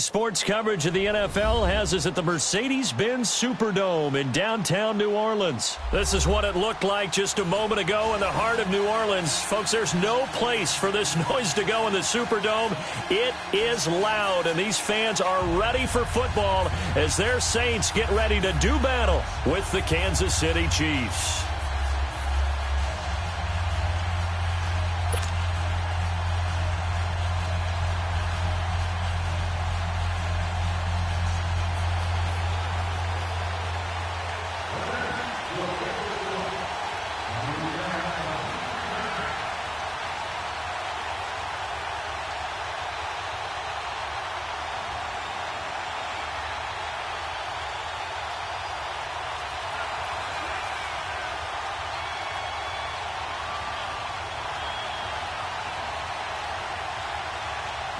Sports coverage of the NFL has us at the Mercedes-Benz Superdome in downtown New Orleans. This is what it looked like just a moment ago in the heart of New Orleans. Folks, there's no place for this noise to go in the Superdome. It is loud, and these fans are ready for football as their Saints get ready to do battle with the Kansas City Chiefs.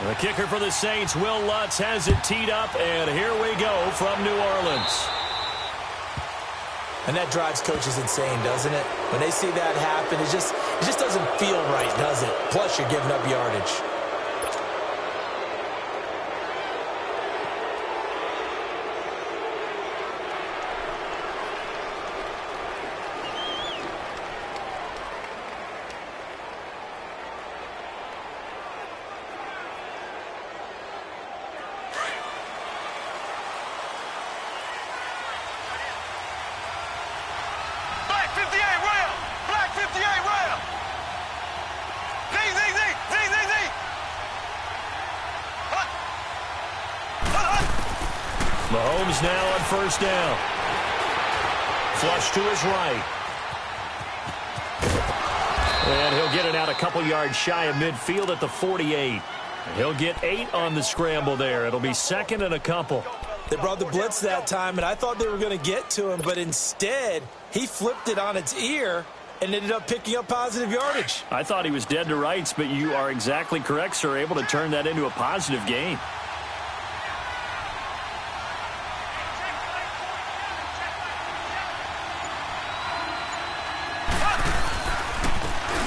The kicker for the Saints, Will Lutz, has it teed up, and here we go from New Orleans. And that drives coaches insane, doesn't it? When they see that happen, it just doesn't feel right, does it? Plus, you're giving up yardage. Mahomes now on first down. Flush to his right. And he'll get it out a couple yards shy of midfield at the 48. He'll get 8 on the scramble there. It'll be second and a couple. They brought the blitz that time, and I thought they were going to get to him, but instead, he flipped it on its ear and ended up picking up positive yardage. I thought he was dead to rights, but you are exactly correct, sir. Able to turn that into a positive gain.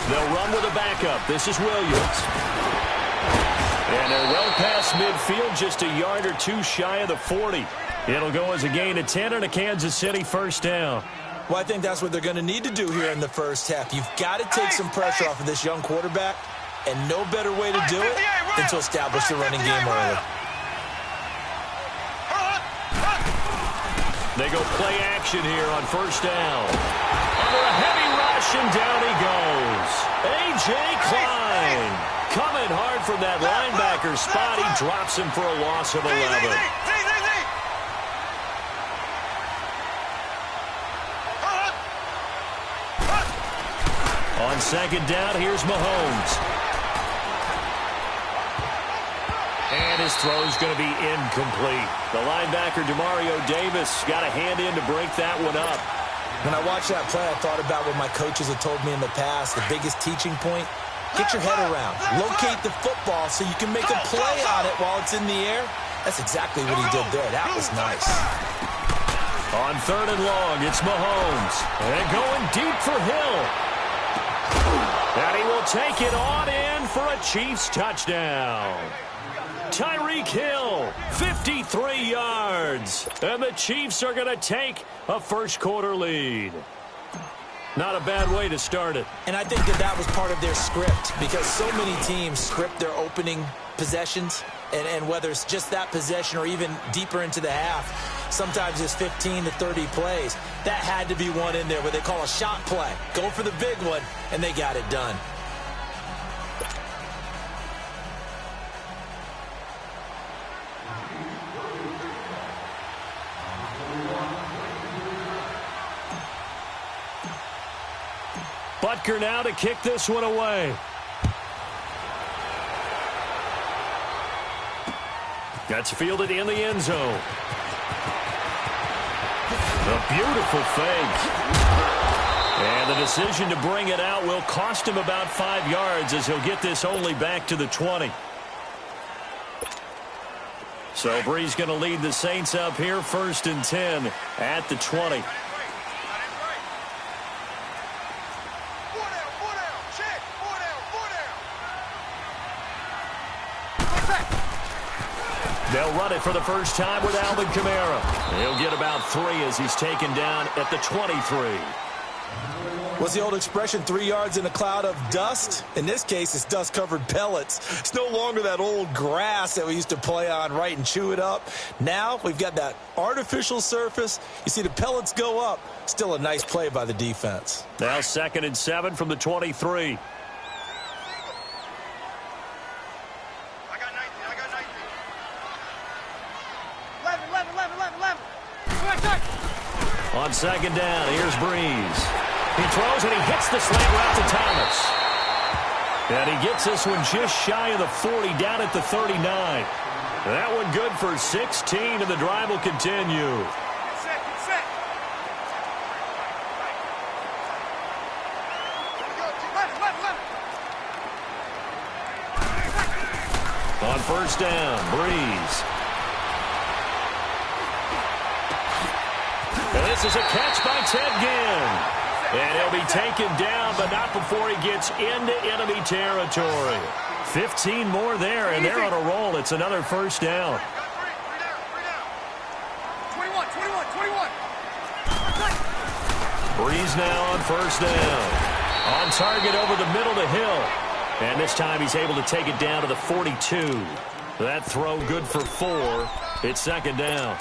They'll run with a backup. This is Williams. And they're well past midfield, just a yard or two shy of the 40. It'll go as a gain of 10 and a Kansas City first down. Well, I think that's what they're going to need to do here in the first half. You've got to take some pressure off of this young quarterback, and no better way to do it than to establish the running game early. They go play action here on first down. Under a heavy rush, and down he goes. A.J. Klein coming hard from that linebacker spot. He drops him for a loss of 11. On second down, here's Mahomes. And his throw's going to be incomplete. The linebacker, Demario Davis, got a hand in to break that one up. When I watched that play, I thought about what my coaches had told me in the past. The biggest teaching point, get your head around. Locate the football so you can make a play on it while it's in the air. That's exactly what he did there. That was nice. On third and long, it's Mahomes. And going deep for Hill. And he will take it on in for a Chiefs touchdown. Tyreek Hill, 53 yards. And the Chiefs are going to take a first-quarter lead. Not a bad way to start it. And I think that was part of their script, because so many teams script their opening possessions, and whether it's just that possession or even deeper into the half, sometimes it's 15 to 30 plays. That had to be one in there where they call a shot play. Go for the big one, and they got it done. Butker now to kick this one away. That's fielded in the end zone. A beautiful fake. And the decision to bring it out will cost him about 5 yards as he'll get this only back to the 20. So Bree's going to lead the Saints up here, 1st and 10 at the 20. They'll run run it for the first time with Alvin Kamara. He'll get about 3 as he's taken down at the 23. What's the old expression, 3 yards in a cloud of dust? In this case, it's dust-covered pellets. It's no longer that old grass that we used to play on, right, and chew it up. Now we've got that artificial surface. You see the pellets go up. Still a nice play by the defense. Now 2nd and 7 from the 23. On 2nd down, here's Breeze. He throws and he hits the slant route to Thomas. And he gets this one just shy of the 40, down at the 39. That one good for 16, and the drive will continue. On 1st down, Breeze. And this is a catch by Ted Ginn. And he'll be taken down, but not before he gets into enemy territory. 15 more there, and they're on a roll. It's another 1st down. 21. Breeze now on 1st down. On target over the middle to Hill. And this time he's able to take it down to the 42. That throw good for 4. It's 2nd down.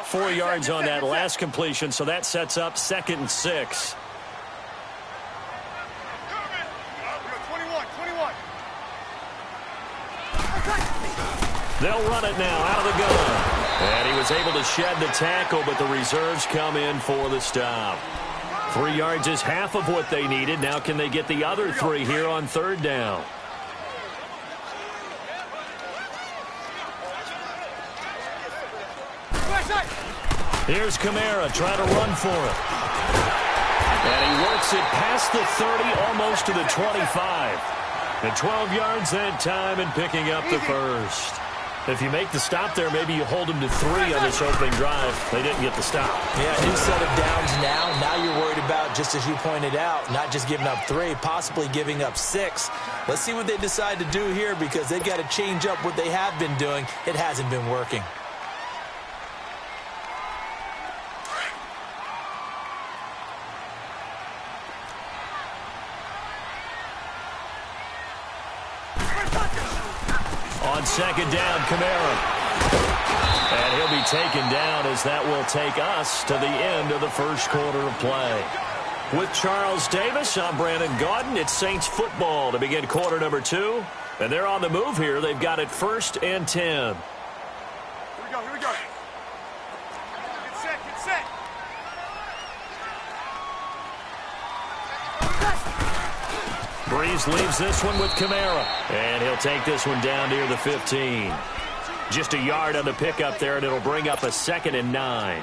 Four yards on that last completion, so that sets up 2nd and 6. 21. They'll run it now out of the gun. And he was able to shed the tackle, but the reserves come in for the stop. 3 yards is half of what they needed. Now can they get the other 3 here on 3rd down? Here's Kamara trying to run for it. And he works it past the 30, almost to the 25. And 12 yards that time and picking up the 1st. If you make the stop there, maybe you hold them to 3 on this opening drive. They didn't get the stop. Yeah, new set of downs now. Now you're worried about, just as you pointed out, not just giving up 3, possibly giving up 6. Let's see what they decide to do here, because they've got to change up what they have been doing. It hasn't been working. On 2nd down, Kamara. And he'll be taken down as that will take us to the end of the 1st quarter of play. With Charles Davis, I'm Brandon Gaudin. It's Saints football to begin quarter number 2. And they're on the move here. They've got it 1st and 10. Here we go. Get set. Breeze leaves this one with Kamara. And he'll take this one down near the 15. Just a yard on the pickup there, and it'll bring up a 2nd and 9.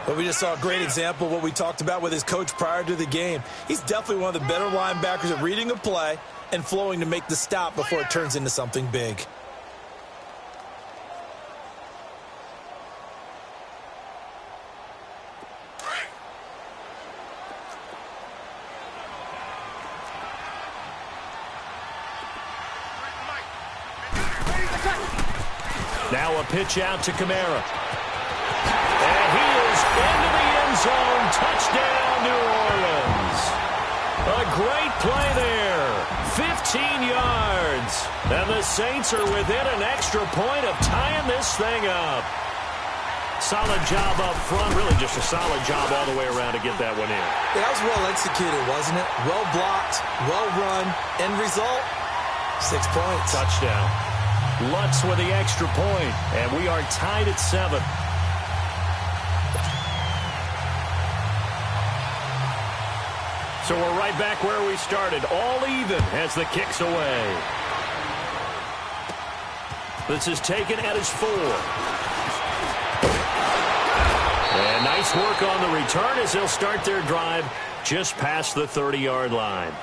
But we just saw a great example of what we talked about with his coach prior to the game. He's definitely one of the better linebackers at reading a play and flowing to make the stop before it turns into something big. Now a pitch out to Kamara. And he is into the end zone. Touchdown, New Orleans. A great play there. 15 yards. And the Saints are within an extra point of tying this thing up. Solid job up front. Really just a solid job all the way around to get that one in. Yeah, that was well executed, wasn't it? Well blocked, well run. End result, 6 points. Touchdown. Lutz with the extra point, and we are tied at 7. So we're right back where we started, all even as the kick's away. This is taken at his 4. And nice work on the return as they'll start their drive just past the 30-yard line.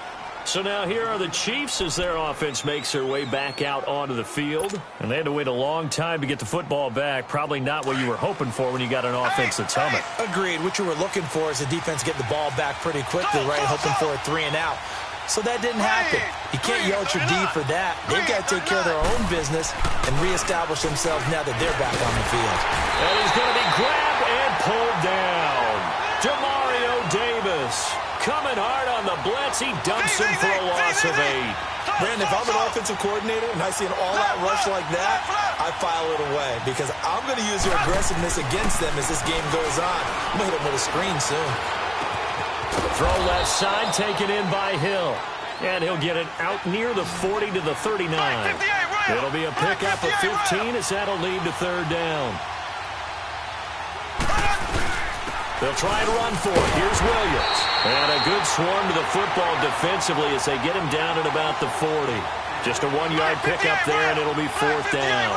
So now here are the Chiefs as their offense makes their way back out onto the field. And they had to wait a long time to get the football back. Probably not what you were hoping for when you got an offense that's humming. Agreed. What you were looking for is the defense getting the ball back pretty quickly, right? Hoping for a 3 and out. So that didn't happen. You can't yell at your D for that. They've got to take care of their own business and reestablish themselves now that they're back on the field. And he's going to be grabbed and pulled down. Demario Davis coming hard on the blitz. He dumps him for a loss of 8. Brandon, if I'm an offensive coordinator and I see an all-out rush like that, I file it away because I'm going to use their aggressiveness against them as this game goes on. I'm going to hit them with a screen soon. Throw left side, taken in by Hill. And he'll get it out near the 40 to the 39. It'll be a pickup of 15 as that'll lead to 3rd down. They'll try and run for it. Here's Williams. And a good swarm to the football defensively as they get him down at about the 40. Just a 1-yard pickup there, and it'll be 4th down.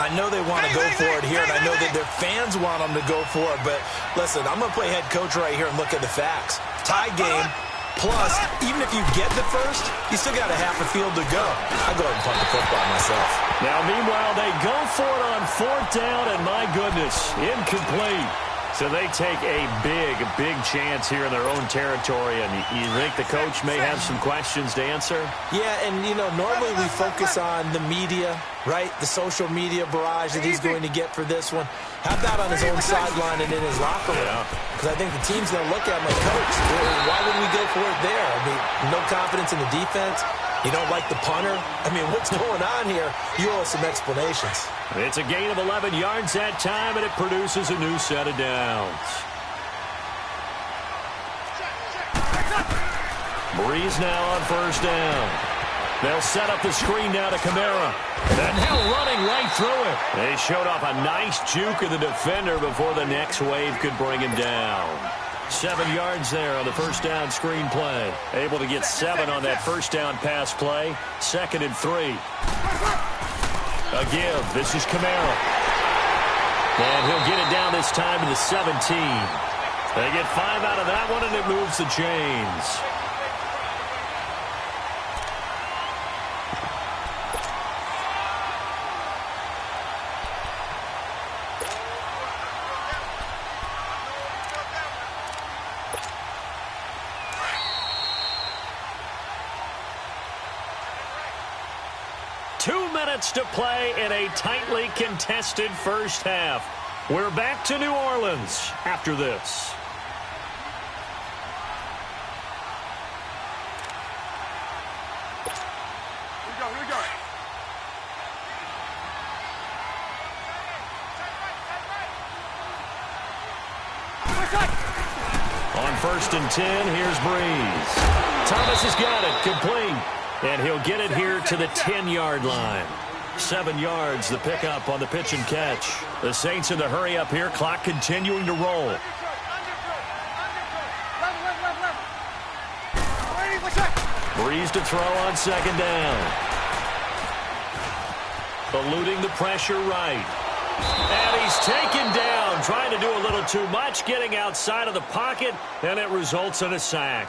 I know they want to go for it here, and I know that their fans want them to go for it. But, listen, I'm going to play head coach right here and look at the facts. Tie game, plus, even if you get the first, you still got a half a field to go. I go ahead and punt the football myself. Now, meanwhile, they go for it on 4th down, and my goodness, incomplete. So they take a big chance here in their own territory, and you think the coach may have some questions to answer? Yeah, and, you know, normally we focus on the media, right, the social media barrage that he's going to get for this one. How about on his own sideline and in his locker room? Because I think the team's going to look at him like, Coach, why would we go for it there? I mean, no confidence in the defense. You don't like the punter? I mean, what's going on here? You owe us some explanations. It's a gain of 11 yards that time, and it produces a new set of downs. Breeze now on 1st down. They'll set up the screen now to Kamara. And now running right through it. They showed off a nice juke of the defender before the next wave could bring him down. 7 yards there on the 1st down screen play. Able to get 7 on that 1st down pass play. 2nd and 3. A give. This is Kamara. And he'll get it down this time to the 17. They get 5 out of that one, and it moves the chains. To play in a tightly contested first half. We're back to New Orleans after this. Here we go. On 1st and 10, here's Breeze. Thomas has got it, complete. And he'll get it here to the 10-yard line. 7 yards, the pickup on the pitch and catch. The Saints in the hurry up here, clock continuing to roll. Breeze to throw on 2nd down. Eluding the pressure right. And he's taken down, trying to do a little too much, getting outside of the pocket, and it results in a sack.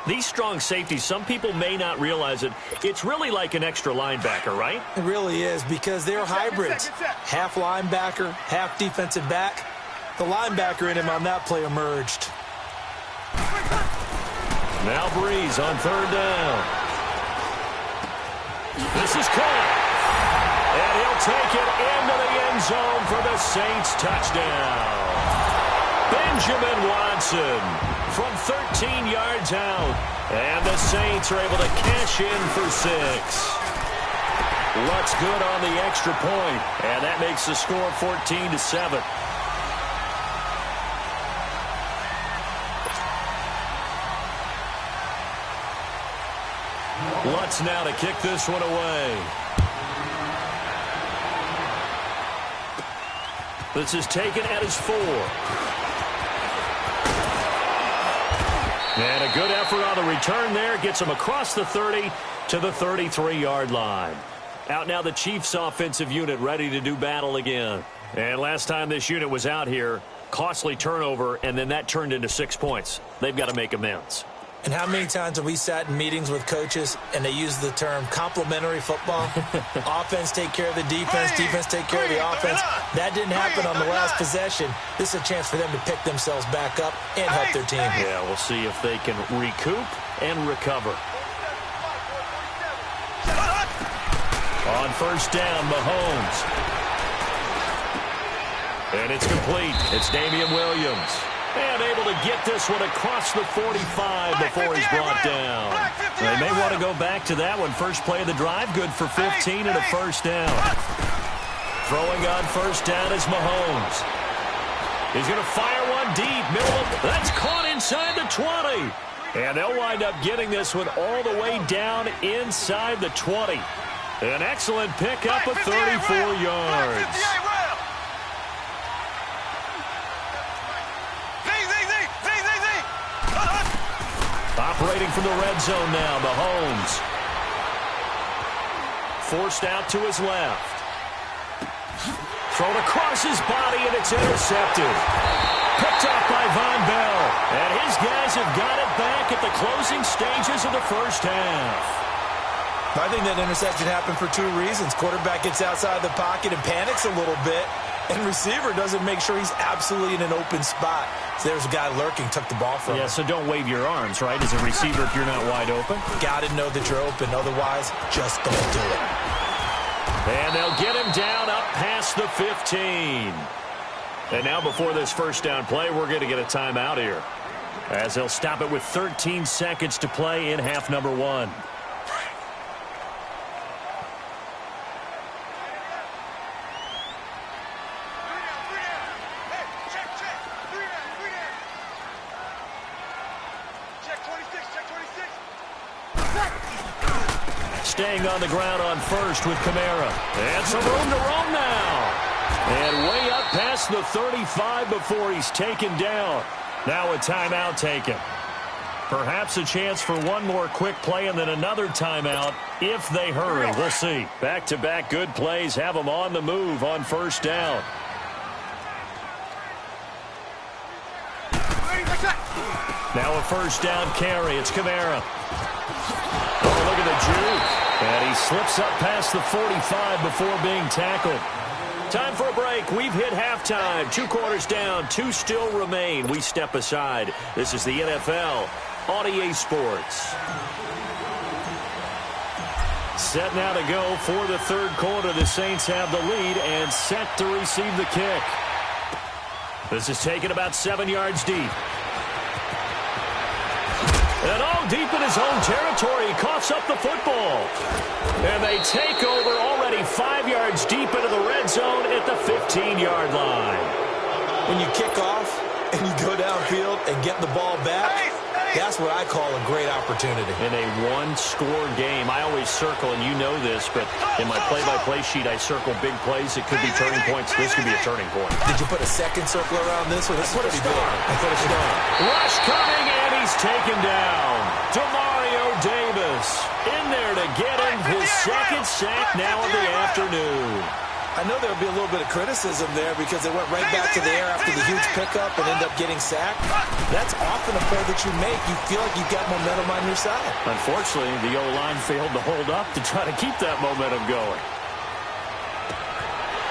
These strong safeties, some people may not realize it. It's really like an extra linebacker, right? It really is, because they're hybrids. Half linebacker, half defensive back. The linebacker in him on that play emerged. Now Breeze on 3rd down. This is caught. And he'll take it into the end zone for the Saints touchdown. Benjamin Watson from 13 yards out. And the Saints are able to cash in for 6. Looks good on the extra point. And that makes the score 14-7. Lutz now to kick this one away. This is taken at his 4. And a good effort on the return there. Gets him across the 30 to the 33-yard line. Out now the Chiefs offensive unit ready to do battle again. And last time this unit was out here, costly turnover, and then that turned into 6 points. They've got to make amends. And how many times have we sat in meetings with coaches and they use the term complementary football? Offense take care of the defense, defense take care of the offense. That didn't happen on the last possession. This is a chance for them to pick themselves back up and help their team. Yeah, we'll see if they can recoup and recover. On first down, Mahomes. And it's complete. It's Damian Williams. And able to get this one across the 45 before he's brought down. They may want to go back to that one. First play of the drive, good for 15 and a first down. Throwing on first down is Mahomes. He's going to fire one deep. Middle of, that's caught inside the 20. And they'll wind up getting this one all the way down inside the 20. An excellent pickup of 34 yards. Operating from the red zone now, Mahomes. Forced out to his left. Thrown across his body, and it's intercepted. Picked up by Von Bell. And his guys have got it back at the closing stages of the first half. I think that interception happened for two reasons. Quarterback gets outside the pocket and panics a little bit. And receiver doesn't make sure he's absolutely in an open spot. So there's a guy lurking, took the ball from him. Yeah, so don't wave your arms, right, as a receiver if you're not wide open. Got to know that you're open. Otherwise, just don't do it. And they'll get him down up past the 15. And now before this first down play, we're going to get a timeout here, as they'll stop it with 13 seconds to play in half number 1. Staying on the ground on first with Kamara. And some room to roam now. And way up past the 35 before he's taken down. Now a timeout taken. Perhaps a chance for one more quick play and then another timeout if they hurry. We'll see. Back-to-back good plays have them on the move on first down. Now a first down carry. It's Kamara. Oh, look at the juke. And he slips up past the 45 before being tackled. Time for a break. We've hit halftime. 2 quarters down. 2 still remain. We step aside. This is the NFL on EA Sports. Set now to go for the third quarter. The Saints have the lead and set to receive the kick. This is taken about 7 yards deep. And all deep in his own territory, he coughs up the football. And they take over already 5 yards deep into the red zone at the 15-yard line. When you kick off and you go downfield and get the ball back, that's what I call a great opportunity. In a one-score game, I always circle, and you know this, but in my play-by-play sheet, I circle big plays. It could be turning points. This could be a turning point. Did you put a second circle around this one? I put a star. I put a star. Rush coming, and he's taken down. Demario Davis in there to get him his second sack now of the afternoon. I know there'll be a little bit of criticism there because they went right back to the air after the huge pickup and end up getting sacked. That's often a play that you make. You feel like you've got momentum on your side. Unfortunately, the O-line failed to hold up to try to keep that momentum going.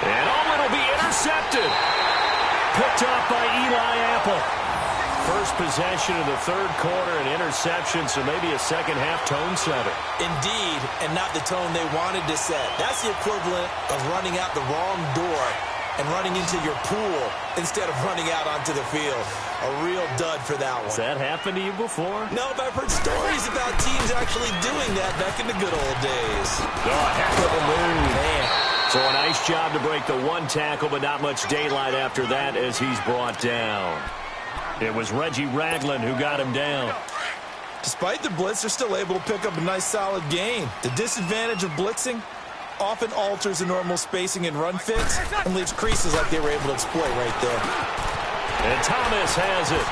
And it'll be intercepted. Picked up by Eli Apple. First possession of the third quarter, an interception, so maybe a second-half tone setter. Indeed, and not the tone they wanted to set. That's the equivalent of running out the wrong door and running into your pool instead of running out onto the field. A real dud for that one. Has that happened to you before? No, but I've heard stories about teams actually doing that back in the good old days. Oh, heck of a move. Man. So a nice job to break the one tackle, but not much daylight after that as he's brought down. It was Reggie Ragland who got him down. Despite the blitz, they're still able to pick up a nice, solid gain. The disadvantage of blitzing often alters the normal spacing and run fits and leaves creases like they were able to exploit right there. And Thomas has it.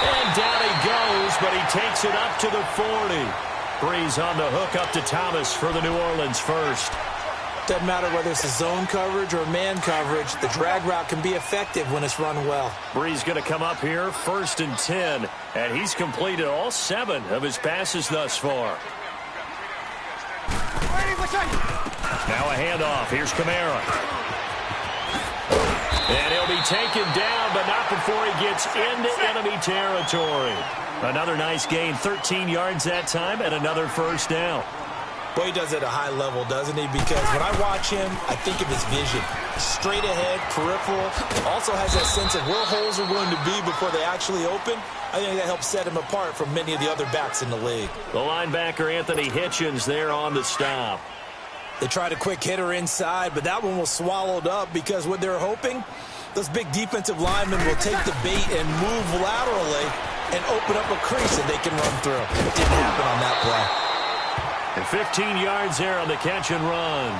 And down he goes, but he takes it up to the 40. Breeze on the hook up to Thomas for the New Orleans first. Doesn't matter whether it's a zone coverage or man coverage, the drag route can be effective when it's run well. Bree's going to come up here, 1st and 10, and he's completed all 7 of his passes thus far. Now a handoff. Here's Kamara. And he'll be taken down, but not before he gets into enemy territory. Another nice gain, 13 yards that time, and another first down. Boy, he does it at a high level, doesn't he? Because when I watch him, I think of his vision. Straight ahead, peripheral. Also has that sense of where holes are going to be before they actually open. I think that helps set him apart from many of the other backs in the league. The linebacker, Anthony Hitchens, there on the stop. They tried a quick hitter inside, but that one was swallowed up because what they're hoping, those big defensive linemen will take the bait and move laterally and open up a crease that they can run through. It didn't happen on that play. And 15 yards there on the catch and run.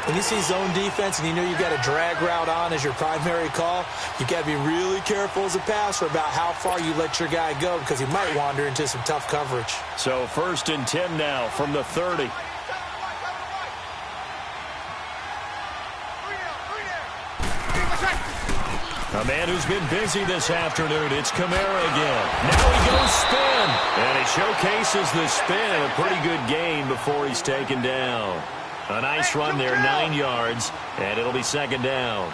When you see zone defense and you know you've got a drag route on as your primary call, you've got to be really careful as a passer about how far you let your guy go because he might wander into some tough coverage. So 1st and 10 now from the 30. A man who's been busy this afternoon, it's Kamara again. Now he goes spin, and he showcases the spin, a pretty good gain before he's taken down. A nice run there, 9 yards, and it'll be 2nd down.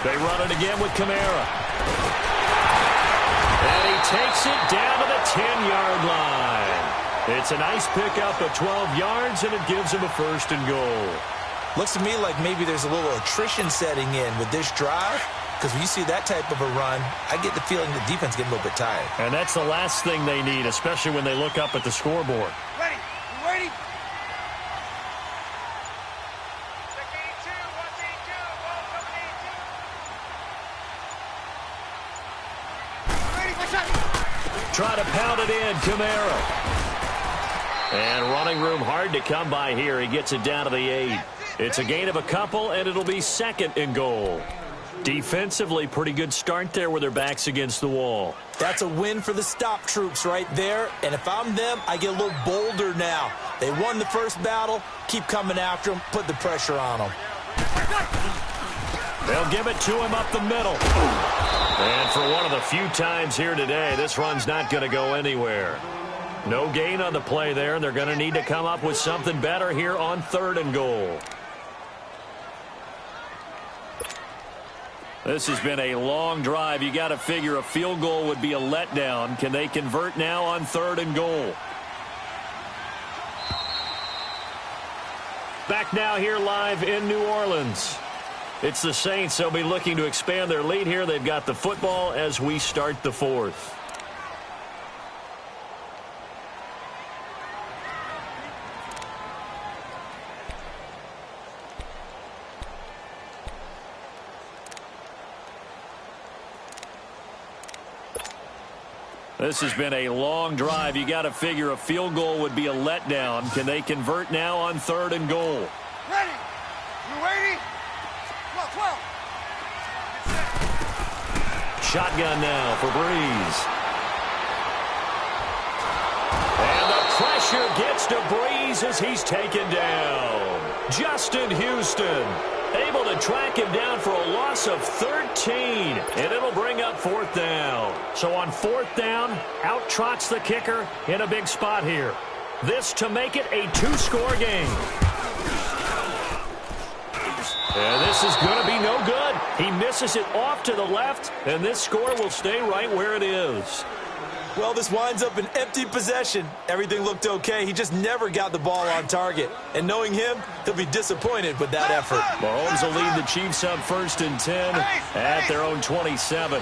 They run it again with Kamara. And he takes it down to the 10-yard line. It's a nice pickup of 12 yards, and it gives him a 1st and goal. Looks to me like maybe there's a little attrition setting in with this drive, because when you see that type of a run, I get the feeling the defense getting a little bit tired. And that's the last thing they need, especially when they look up at the scoreboard. Ready? You ready? Try to pound it in, Kamara. And running room hard to come by here. He gets it down to the 8. It's a gain of a couple, and it'll be 2nd and goal. Defensively, pretty good start there with their backs against the wall. That's a win for the stop troops right there. And if I'm them, I get a little bolder now. They won the first battle. Keep coming after them. Put the pressure on them. They'll give it to him up the middle. And for one of the few times here today, this run's not going to go anywhere. No gain on the play there, and they're going to need to come up with something better here on 3rd and goal. This has been a long drive. You got to figure a field goal would be a letdown. Can they convert now on 3rd and goal? Back now here live in New Orleans. It's the Saints. They'll be looking to expand their lead here. They've got the football as we start the 4th. This has been a long drive. You got to figure a field goal would be a letdown. Can they convert now on 3rd and goal? Ready? You ready? 12. Shotgun now for Breeze. And the pressure gets to Breeze as he's taken down. Justin Houston able to track him down for a loss of 13, and it'll bring up 4th down. So on 4th down, out trots the kicker in a big spot here. This to make it a 2-score game. And this is going to be no good. He misses it off to the left, and this score will stay right where it is. Well, this winds up an empty possession. Everything looked okay. He just never got the ball on target. And knowing him, he'll be disappointed with that effort. Mahomes will lead the Chiefs up 1st and 10 at their own 27.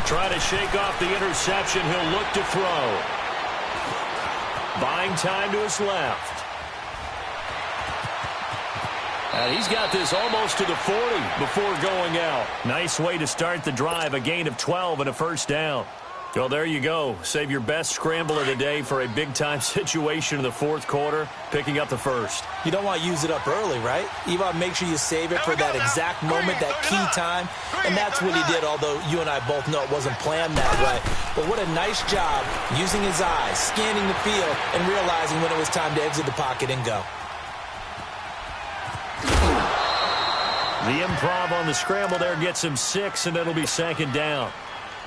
Try to shake off the interception. He'll look to throw. Buying time to his left. And he's got this almost to the 40 before going out. Nice way to start the drive. A gain of 12 and a 1st down. Well, there you go. Save your best scramble of the day for a big-time situation in the fourth quarter, picking up the first. You don't want to use it up early, right? You want to make sure you save it for that exact moment, that key time. And that's what he did, although you and I both know it wasn't planned that way. But what a nice job using his eyes, scanning the field, and realizing when it was time to exit the pocket and go. The improv on the scramble there gets him 6, and it'll be second down.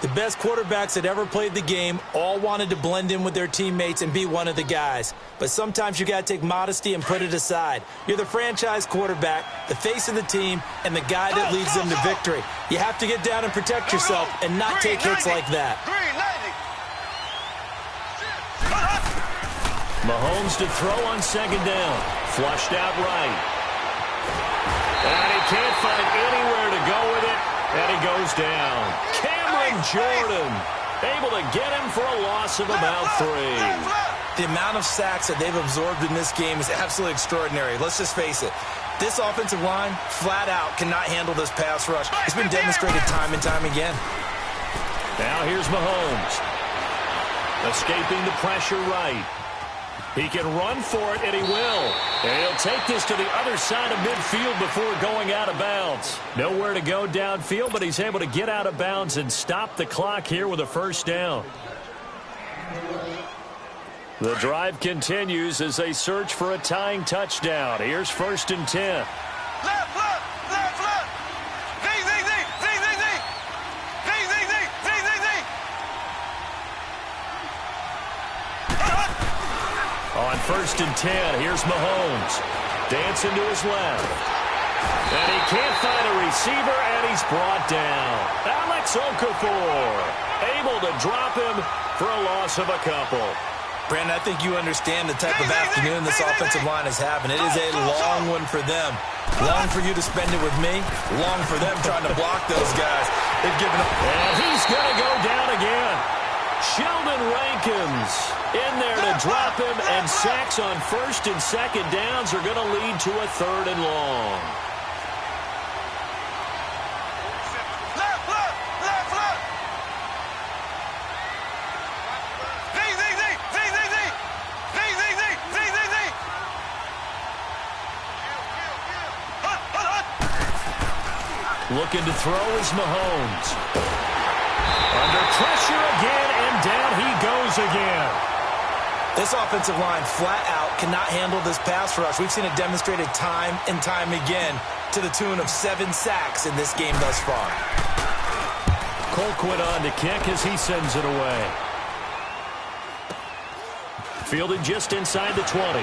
The best quarterbacks that ever played the game all wanted to blend in with their teammates and be one of the guys. But sometimes you got to take modesty and put it aside. You're the franchise quarterback, the face of the team, and the guy that leads them to victory. You have to get down and protect yourself and not take hits like that. Mahomes to throw on second down. Flushed out right. And he can't find anywhere to go with it. And he goes down. Cameron Jordan able to get him for a loss of about 3. The amount of sacks that they've absorbed in this game is absolutely extraordinary. Let's just face it. This offensive line, flat out, cannot handle this pass rush. It's been demonstrated time and time again. Now here's Mahomes. Escaping the pressure right. He can run for it, and he will. And he'll take this to the other side of midfield before going out of bounds. Nowhere to go downfield, but he's able to get out of bounds and stop the clock here with a first down. The drive continues as they search for a tying touchdown. Here's 1st and 10. On 1st and 10, here's Mahomes. Dancing to his left. And he can't find a receiver, and he's brought down. Alex Okafor able to drop him for a loss of a couple. Brandon, I think you understand the type of afternoon this offensive line is having. It is a long one for them. Long for you to spend it with me. Long for them trying to block those guys. They've given up. And he's going to go down again. Sheldon Rankins in there to drop him, and sacks on 1st and 2nd downs are going to lead to a 3rd and long. Looking to throw is Mahomes. Under pressure again, and down he goes again. This offensive line flat out cannot handle this pass rush. We've seen it demonstrated time and time again to the tune of 7 sacks in this game thus far. Colquitt on to kick as he sends it away. Fielded just inside the 20.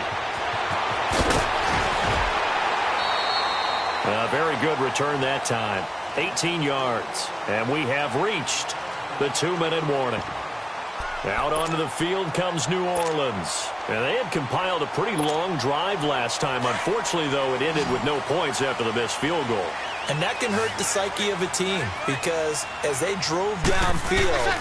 A very good return that time. 18 yards. And we have reached the 2-minute warning. Out onto the field comes New Orleans. And they had compiled a pretty long drive last time. Unfortunately, though, it ended with no points after the missed field goal. And that can hurt the psyche of a team because as they drove downfield,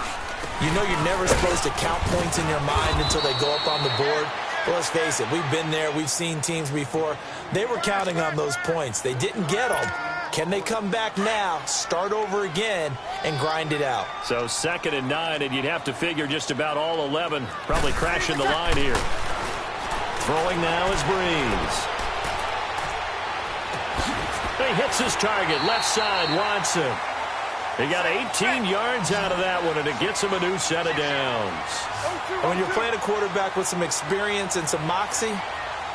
you know you're never supposed to count points in your mind until they go up on the board. Well, let's face it, we've been there. We've seen teams before. They were counting on those points. They didn't get them. Can they come back now, start over again, and grind it out? So 2nd and 9, and you'd have to figure just about all 11 probably crashing the line here. Throwing now is Breeze. He hits his target, left side, Watson. He got 18 yards out of that one, and it gets him a new set of downs. And when you're playing a quarterback with some experience and some moxie,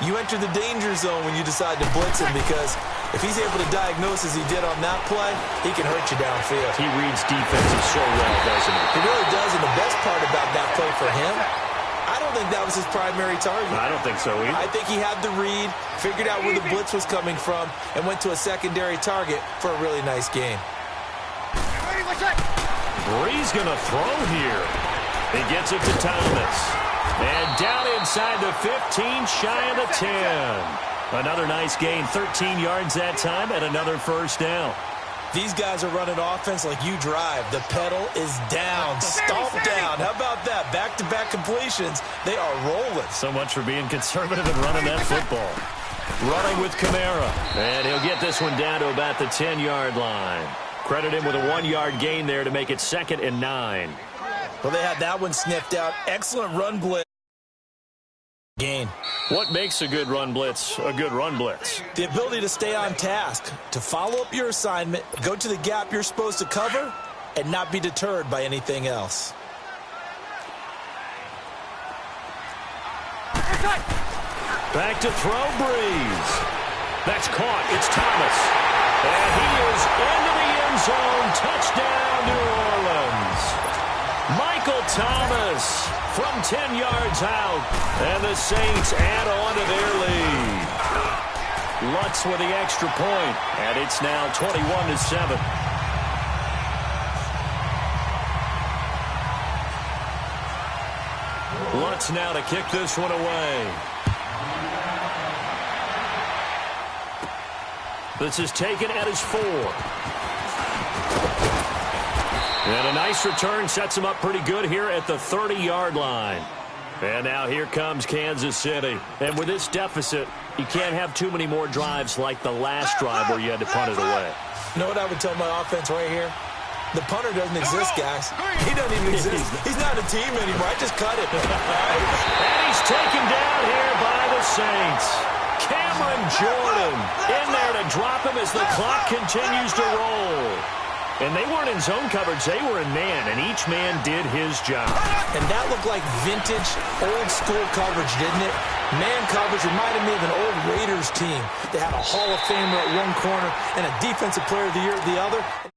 you enter the danger zone when you decide to blitz him because if he's able to diagnose as he did on that play, he can hurt you downfield. He reads defenses so well, doesn't he? He really does, and the best part about that play for him, I don't think that was his primary target. I don't think so either. I think he had the read, figured out where the blitz was coming from, and went to a secondary target for a really nice game. Breeze going to throw here. He gets it to Thomas. And down inside the 15, shy of the 10. Another nice gain, 13 yards that time, and another first down. These guys are running offense like you drive. The pedal is down, stomp down. How about that? Back-to-back completions. They are rolling. So much for being conservative and running that football. Running with Kamara. And he'll get this one down to about the 10-yard line. Credit him with a 1-yard gain there to make it 2nd and 9. Well, they had that one sniffed out. Excellent run blitz. Gain. What makes a good run blitz a good run blitz? The ability to stay on task, to follow up your assignment, go to the gap you're supposed to cover, and not be deterred by anything else. Back to throw, Breeze. That's caught. It's Thomas. And he is into the end zone. Touchdown, New Orleans. Michael Thomas from 10 yards out. And the Saints add on to their lead. Lutz with the extra point. And it's now 21-7. Lutz now to kick this one away. This is taken at his 4. And a nice return sets him up pretty good here at the 30-yard line. And now here comes Kansas City. And with this deficit, you can't have too many more drives like the last drive where you had to punt it away. You know what I would tell my offense right here? The punter doesn't exist, guys. He doesn't even exist. He's not a team anymore. I just cut it. And he's taken down here by the Saints. Cameron Jordan in there to drop him as the clock continues to roll. And they weren't in zone coverage. They were in man, and each man did his job. And that looked like vintage, old-school coverage, didn't it? Man coverage reminded me of an old Raiders team. They had a Hall of Famer at one corner and a Defensive Player of the Year at the other.